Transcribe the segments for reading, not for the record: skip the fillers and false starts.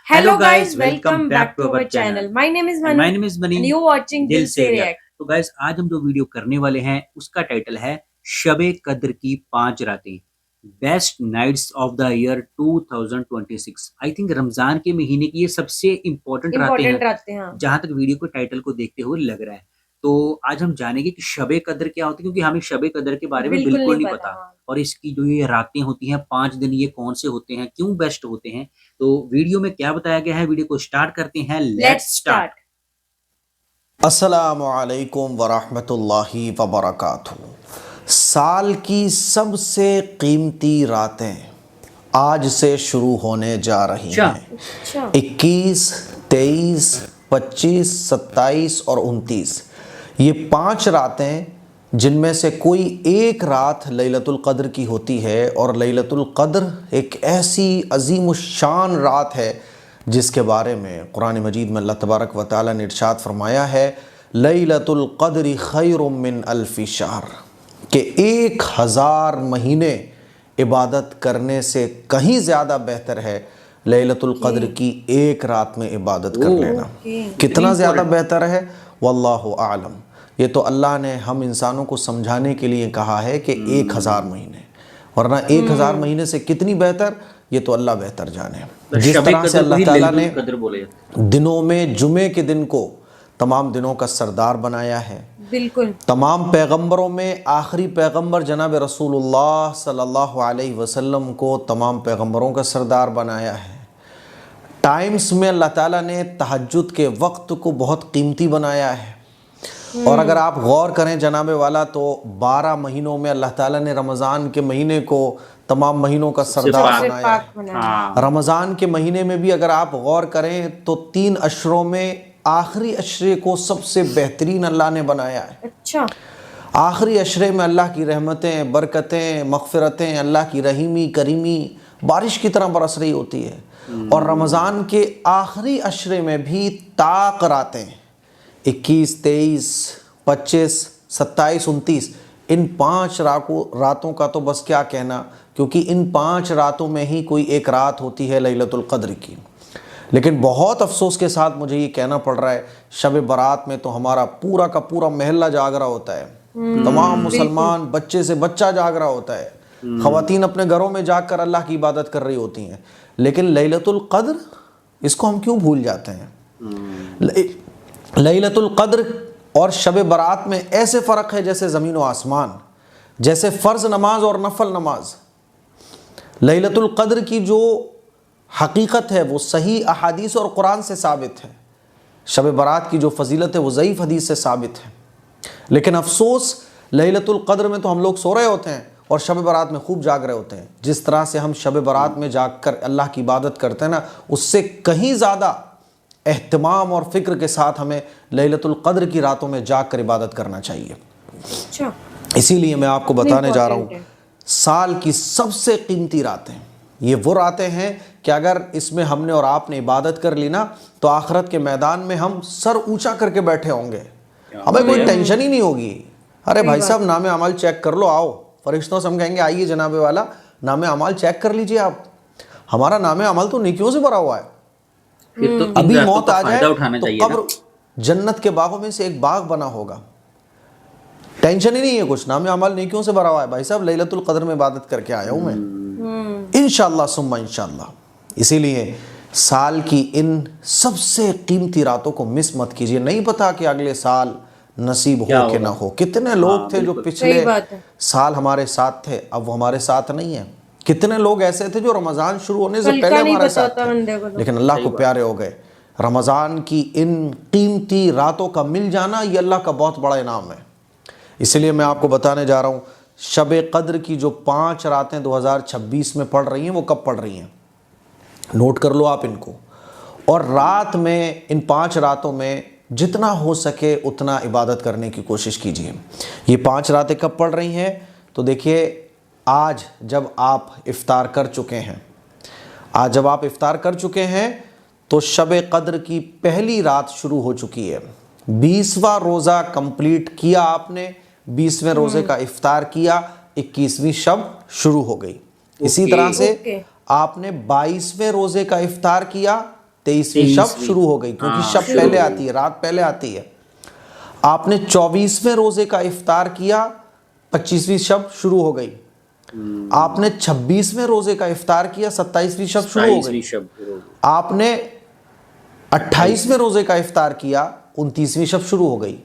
Hello guys, welcome back to our channel. My name is My Mani name is Mani. and you watching दिल Dil से Se react. React. तो guys आज हम जो video करने वाले हैं उसका टाइटल है शबे कद्र की 5 रातें, best nights of the year 2026। I think Ramzan के महीने की ये सबसे इम्पोर्टेंट रातें हैं, इम्पोर्टेंट रहते हैं। हाँ, जहां तक वीडियो को टाइटल को देखते हुए लग रहा है। तो आज हम जानेंगे कि शबे कद्र क्या होती है, क्योंकि हमें शबे कद्र के बारे में बिल्कुल बिल्कुल नहीं नहीं पता। पता। हाँ, और इसकी जो ये रातें होती हैं 5 दिन, ये कौन से होते हैं, क्यों बेस्ट होते हैं, तो वीडियो में क्या बताया गया है। वीडियो को स्टार्ट करते हैं। Let's start. अस्सलामु अलैकुम वरहमतुल्लाहि वबरकातुहू। साल की सबसे कीमती रातें आज से शुरू होने जा रही अच्छा। हैं। अच्छा, 21, 23, 25, 27 और 29, ये 5 रातें जिनमें से कोई एक रात लैलतुल क़द्र की होती है। और लैलतुल क़द्र एक ऐसी अज़ीमुश्शान रात है जिसके बारे में कुरान मजीद में अल्लाह तबारक व तआला ने इरशाद फरमाया है, लैलतुल क़द्रि खैरुम मिन अल्फ़ि शहर, कि 1000 महीने इबादत करने से कहीं ज़्यादा बेहतर है लैलतुल क़द्र की एक रात में इबादत कर लेना। कितना ज़्यादा बेहतर है, वल्लाहु आलम। ये तो अल्लाह ने हम इंसानों को समझाने के लिए कहा है कि 1000 महीने, वरना 1000 महीने से कितनी बेहतर, ये तो अल्लाह बेहतर जाने। जिस तरह से अल्लाह ताला ने दिनों में जुमे के दिन को तमाम दिनों का सरदार बनाया है, बिल्कुल तमाम पैगंबरों में आखिरी पैगंबर जनाब रसूलुल्लाह सल्लल्लाहु अलैहि वसल्लम को तमाम पैगंबरों का सरदार बनाया है। टाइम्स में अल्लाह ताला ने तहज्जुद के वक्त को बहुत कीमती बनाया है। और अगर आप गौर करें जनाबे वाला, तो 12 महीनों में अल्लाह ताला ने रमज़ान के महीने को तमाम महीनों का सरदार बनाया है। रमज़ान के महीने में भी अगर आप गौर करें तो 3 अशरों में आखिरी अशरे को सबसे बेहतरीन अल्लाह ने बनाया है। अच्छा, आखिरी अशरे में अल्लाह की रहमतें, बरकतें, मग़फ़िरतें, अल्लाह की रहीमी करीमी बारिश की तरह बरस रही होती है। और रमज़ान के आखिरी अशरे में भी ताक़ रातें 21, 23, 25, 27, 29, इन 5 रातों का तो बस क्या कहना, क्योंकि इन 5 रातों में ही कोई एक रात होती है लैलतुल क़द्र की। लेकिन बहुत अफसोस के साथ मुझे ये कहना पड़ रहा है, शब बारात में तो हमारा पूरा का पूरा महल्ला जाग रहा होता है, तमाम मुसलमान बच्चे से बच्चा जाग रहा होता है, ख़वातीन अपने घरों में जाग कर अल्लाह की इबादत कर रही होती हैं। लेकिन लैलतुल क़द्र, इसको हम क्यों भूल जाते हैं। लैलतुल क़द्र और शब बारात में ऐसे फ़र्क है जैसे ज़मीन व आसमान, जैसे फ़र्ज़ नमाज और नफल नमाज। लैलतुल क़द्र की जो हकीकत है वो सही अहादीस और कुरान से साबित है। शब बारात की जो फजीलत है वो ज़ईफ़ हदीस से साबित है। लेकिन अफसोस, लैलतुल क़द्र में तो हम लोग सो रहे होते हैं और शब बारात में खूब जाग रहे होते हैं। जिस तरह से हम शब बारात में जाग कर अल्लाह की इबादत करते हैं ना, उससे कहीं ज़्यादा एहतमाम और फ़िक्र के साथ हमें लैलतुल क़द्र की रातों में जाग कर इबादत करना चाहिए। अच्छा, इसीलिए मैं आपको बताने जा रहा हूँ, साल की सबसे कीमती रातें ये वो रातें हैं कि अगर इसमें हमने और आपने इबादत कर ली ना, तो आखिरत के मैदान में हम सर ऊंचा करके बैठे होंगे, हमें कोई टेंशन ही नहीं होगी। अरे भाई साहब, नामे अमल चेक कर लो, आओ। फरिश्तों से हम कहेंगे, आइए जनाबे वाला, नामे अमल चेक कर लीजिए आप, हमारा नामे अमल तो नेकियों से भरा हुआ है। तो अभी मौत आ जाए तो कब्र जन्नत के बागों में से एक बाग बना होगा, टेंशन ही नहीं है कुछ, नामे अमल नेकियों से भरा हुआ है। भाई साहब, लैलतुल क़द्र में इबादत करके आया हूँ मैं, इंशाअल्लाह सुम्मा इंशाअल्लाह। इसीलिए साल की इन सबसे कीमती रातों को मिस मत कीजिए। नहीं पता कि अगले साल नसीब हो कि ना हो। कितने लोग थे जो पिछले साल हमारे साथ थे, अब वो हमारे साथ नहीं है। कितने लोग ऐसे थे जो रमज़ान शुरू होने से पहले हमारे साथ थे, लेकिन अल्लाह को प्यारे हो गए। रमज़ान की इन कीमती रातों का मिल जाना ये अल्लाह का बहुत बड़ा इनाम है। इसलिए मैं आपको बताने जा रहा हूँ, शब क़द्र की जो 5 रातें 2026 में पड़ रही हैं, वो कब पड़ रही हैं, नोट कर लो आप इनको। और रात में, इन 5 रातों में जितना हो सके उतना इबादत करने की कोशिश कीजिए। ये 5 रातें कब पड़ रही हैं, तो देखिए, आज जब आप इफ्तार कर चुके हैं, तो शब क़द्र की पहली रात शुरू हो चुकी है। 20वां रोज़ा कंप्लीट किया आपने, 20वें रोज़े का इफ्तार किया, 21वीं शब शुरू हो गई। इसी तरह से आपने 22वें रोज़े का इफ्तार किया, 23वीं शब 23वीं। शुरू हो गई, क्योंकि हाँ, शब शुरू पहले हो आती है, रात पहले आती है। आपने 24वें रोजे का इफ्तार किया, 25वीं शब शुरू हो गई। आपने 26वें रोजे का इफ्तार किया, 27वीं शब शुरू हो 27वीं गई। शब शुरू हो गई। आपने 28वें रोजे का इफ्तार किया, 29वीं शब शुरू हो गई।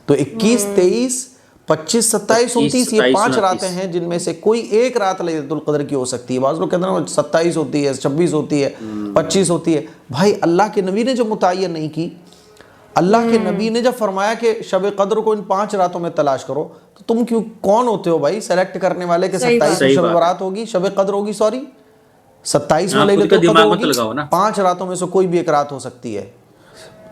तो 21, 23, 25, 27, 29 ये 5 रातें हैं जिनमें से कोई एक रात लैलतुल कद्र की हो सकती है। बाज़ लोग कहते हैं 27 होती है, 26 होती है, 25 होती है। भाई अल्लाह के नबी ने जो मुतय्यन नहीं की, अल्लाह के नबी ने जब फरमाया कि शब कद्र को इन 5 रातों में तलाश करो, तो तुम क्यों कौन होते हो भाई सेलेक्ट करने वाले कि सही बात। 27 में सही शब बात। बरात होगी, शब कद्र होगी, सॉरी 27 में हाँ, खुद का लैलतुल कद्र दिमाग मत होगी। लगाओ ना। 5 रातों में से कोई भी एक रात हो सकती है।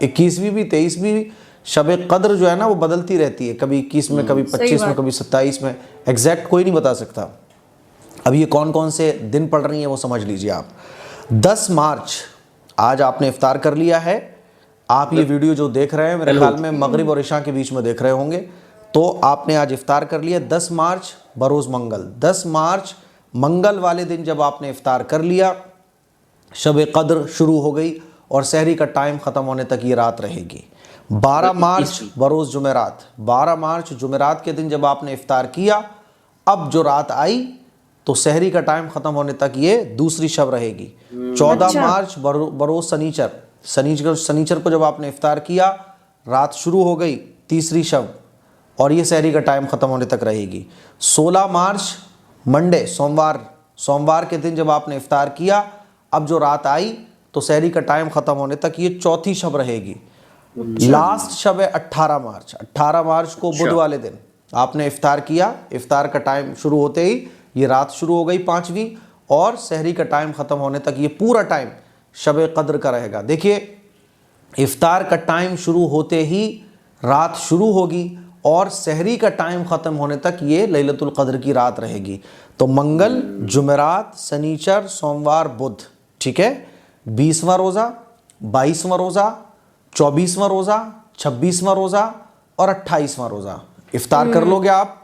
21वीं भी 23वीं भी शब कद्र जो है ना वो बदलती रहती है, कभी 21 में, कभी 25 में, कभी 27 में, एग्जैक्ट कोई नहीं बता सकता। अब ये कौन कौन से दिन पड़ रही हैं वो समझ लीजिए आप। 10 मार्च आज आपने इफ्तार कर लिया है। आप ये वीडियो जो देख रहे हैं मेरे ख्याल में मगरिब और इशा के बीच में देख रहे होंगे, तो आपने आज इफ्तार कर लिया। 10 मार्च बरोज़ मंगल, 10 मार्च मंगल वाले दिन जब आपने इफ्तार कर लिया, शब कद्र शुरू हो गई और सहरी का टाइम ख़त्म होने तक ये रात रहेगी। 12 मार्च बरोज़ जुमेरात, 12 मार्च जुमेरात के दिन जब आपने इफ्तार किया, अब जो रात आई तो सहरी का टाइम ख़त्म होने तक ये दूसरी शब रहेगी। 14 मार्च बरोज़ सनीचर, सनीचर को जब आपने इफ्तार किया, रात शुरू हो गई, तीसरी शब, और ये सहरी का टाइम ख़त्म होने तक रहेगी। 16 मार्च मंडे, सोमवार के दिन जब आपने इफ्तार किया, अब जो रात आई तो सहरी का टाइम ख़त्म होने तक ये चौथी शब रहेगी। लास्ट शब है 18 मार्च को बुध वाले दिन आपने इफ्तार किया, इफ्तार का टाइम शुरू होते ही ये रात शुरू हो गई 5वीं, और सहरी का टाइम ख़त्म होने तक ये पूरा टाइम शब कद्र का रहेगा। देखिए इफ्तार का टाइम शुरू होते ही रात शुरू होगी और सहरी का टाइम ख़त्म होने तक ये लैलतुल कद्र की रात रहेगी। तो मंगल, जुमेरात, सनीचर, सोमवार, बुध, ठीक है। 20वां रोज़ा, 22वां रोज़ा, 24वां रोज़ा, 26वां रोज़ा और 28वां रोज़ा इफ्तार कर लोगे आप,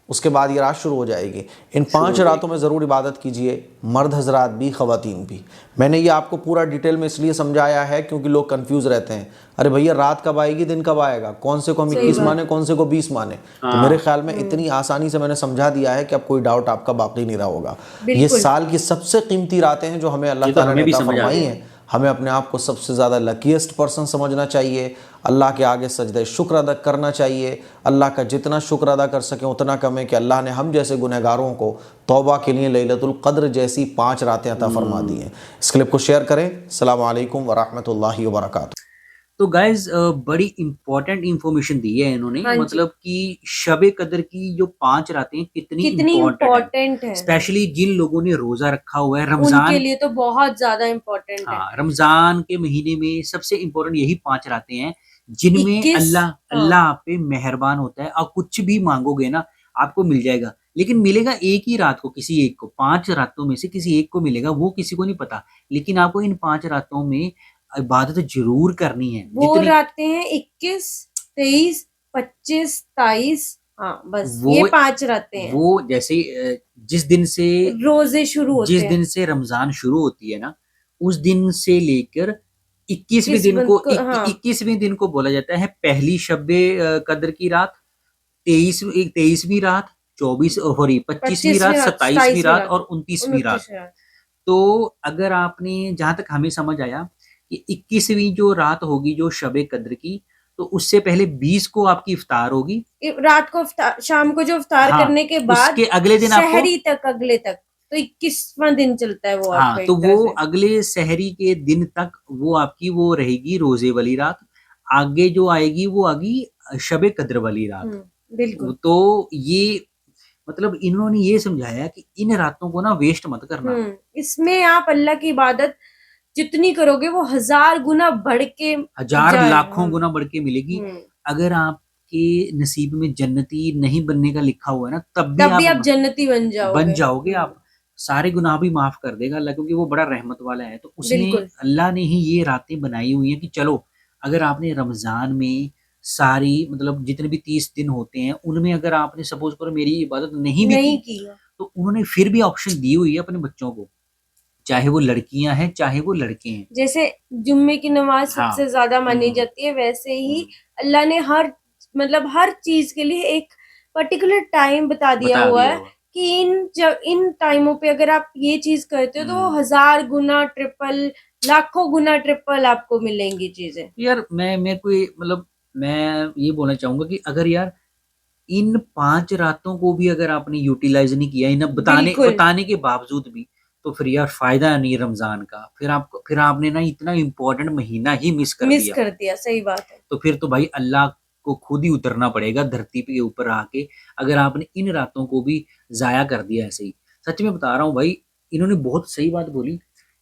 उसके बाद ये रात शुरू हो जाएगी। इन 5 रातों में ज़रूर इबादत कीजिए, मर्द हजरात भी, ख़वातीन भी। मैंने ये आपको पूरा डिटेल में इसलिए समझाया है क्योंकि लोग कंफ्यूज रहते हैं, अरे भैया रात कब आएगी, दिन कब आएगा, कौन से को हम 21 माने, कौन से को 20 माने। तो मेरे ख्याल में इतनी आसानी से मैंने समझा दिया है कि अब कोई डाउट आपका बाकी नहीं रहा होगा। ये साल की सबसे कीमती रातें हैं जो हमें अल्लाह ताला ने अता फरमाई हैं। हमें अपने आप को सबसे ज़्यादा लकीएस्ट पर्सन समझना चाहिए, अल्लाह के आगे सजदे शुक्र अदा करना चाहिए। अल्लाह का जितना शुक्र अदा कर सकें उतना कम है कि अल्लाह ने हम जैसे गुनहगारों को तौबा के लिए लैलतुल कद्र जैसी 5 रातें अता फरमा दी हैं। इस क्लिप को शेयर करें। अस्सलामु अलैकुम व रहमतुल्लाहि व बरकातुहू। तो गाइज बड़ी इंपॉर्टेंट इंफॉर्मेशन दी है इन्होंने, हाँ जी। मतलब कि शबे कद्र की जो 5 रातें कितनी इम्पोर्टेंट है, स्पेशली जिन लोगों ने रोजा रखा हुआ है उनके रमजान। लिए तो बहुत ज्यादा इम्पोर्टेंट है। हाँ, रमजान के महीने में सबसे इम्पोर्टेंट यही 5 रातें हैं जिनमें 21, अल्लाह आप पे मेहरबान होता है। और कुछ भी मांगोगे ना आपको मिल जाएगा, लेकिन मिलेगा एक ही रात को, किसी एक को। 5 रातों में से किसी एक को मिलेगा, वो किसी को नहीं पता। लेकिन आपको इन 5 रातों में इबादत जरूर करनी है। वो रातें हैं 21, 23, 25, 27, हाँ बस ये 5 रातें हैं। वो जैसे जिस दिन से रोजे शुरू होते हैं, जिस दिन से रमजान शुरू होती है ना, उस दिन से लेकर 21वें दिन को, 21वें दिन को बोला जाता है पहली शब्बे कद्र की रात, 23वीं रात, 25वीं रात, 27वीं रात और 29वीं रात। तो अगर आपने, जहां तक हमें समझ आया कि 21वीं जो रात होगी जो शबे कद्र की, तो उससे पहले 20 को आपकी इफ्तार होगी, रात को शाम को जो इफ्तार करने के बाद उसके अगले दिन सहरी तक, अगले तक तो 21वां दिन चलता है वो। हाँ, तो वो अगले सहरी के दिन तक वो आपकी वो रहेगी रोजे वाली रात। आगे जो आएगी वो आएगी शबे कद्र वाली रात। बिल्कुल। तो ये मतलब इन्होंने ये समझाया कि इन रातों को ना वेस्ट मत करना। इसमें आप अल्लाह की इबादत जितनी करोगे वो 1000 गुना बढ़ के, 1000 लाखों गुना बढ़ के मिलेगी। अगर आपके नसीब में जन्नती नहीं बनने का लिखा हुआ है ना, तब भी आप जन्नती बन जाओगे। आप सारे गुनाह भी माफ कर देगा अल्लाह, क्योंकि वो बड़ा रहमत वाला है। तो उसने, अल्लाह ने ही ये रातें बनाई हुई हैं कि चलो अगर आपने रमजान में सारी, मतलब जितने भी 30 दिन होते हैं उनमें अगर आपने सपोज करो मेरी इबादत नहीं की, तो उन्होंने फिर भी ऑप्शन दी हुई है अपने बच्चों को, चाहे वो लड़कियां हैं चाहे वो लड़के हैं। जैसे जुम्मे की नमाज हाँ। सबसे ज्यादा मानी हम्म। जाती है, वैसे ही अल्लाह ने हर चीज के लिए एक पर्टिकुलर टाइम बता दिया हुआ है कि इन टाइमों पे अगर आप ये चीज करते हो तो 1000 गुना ट्रिपल, लाखों गुना ट्रिपल आपको मिलेंगी चीजें। यार मैं कोई मतलब मैं ये बोलना चाहूंगा कि अगर यार इन 5 रातों को भी अगर आपने यूटिलाइज नहीं किया, इन्हें बिल्कुल बताने के बावजूद भी, तो फिर यार फायदा नहीं रमजान का। फिर आपने ना इतना इम्पोर्टेंट महीना ही मिस कर दिया, सही बात है। तो फिर तो भाई अल्लाह को खुद ही उतरना पड़ेगा धरती के ऊपर आके, अगर आपने इन रातों को भी जाया कर दिया ऐसे ही। सच में बता रहा हूँ भाई, इन्होंने बहुत सही बात बोली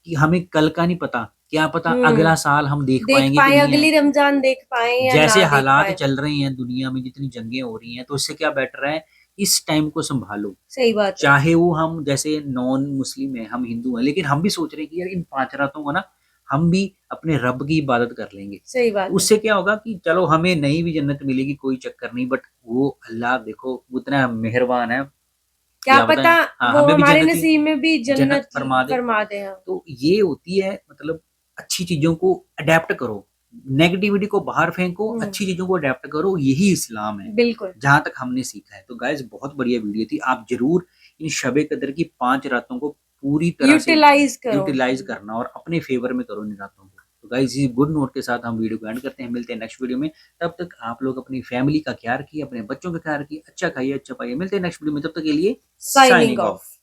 कि हमें कल का नहीं पता, क्या पता अगला साल हम देख पाएंगे कि नहीं अगली रमजान देख पाए या जैसे ना हालात देख चल रहे हैं दुनिया में, जितनी जंगें हो रही हैं, तो इससे क्या बेटर है इस टाइम को संभालो। सही बात है। चाहे वो हम जैसे नॉन मुस्लिम है, हम हिंदू हैं, लेकिन हम भी सोच रहे हैं कि यार इन 5 रातों को ना हम भी अपने रब की इबादत कर लेंगे। सही बात उससे क्या होगा कि चलो हमें नहीं भी जन्नत मिलेगी कोई चक्कर नहीं, बट वो अल्लाह देखो उतना मेहरबान है, क्या पता हाँ, वो हमें भी हमारे जन्नत नसीब में भी जन्नत फरमा दे। हाँ। तो ये होती है मतलब अच्छी चीजों को अडेप्ट करो, नेगेटिविटी को बाहर फेंको, अच्छी चीजों को अडेप्ट करो, यही इस्लाम है बिल्कुल, जहां तक हमने सीखा है। तो गाइस बहुत बढ़िया वीडियो थी, आप जरूर इन शबे कदर की 5 रातों को पूरी तरह से यूटिलाइज करना और अपने फेवर में करो इन रातों को। तो गाइस इस गुड नोट के साथ हम वीडियो को एंड करते हैं, मिलते हैं नेक्स्ट वीडियो में। तब तक आप लोग अपनी फैमिली का ख्याल रखिए, अपने बच्चों का ख्याल रखिए, अच्छा खाइए अच्छा पाइए। मिलते हैं नेक्स्ट वीडियो में, तब तक के लिए साइनिंग ऑफ।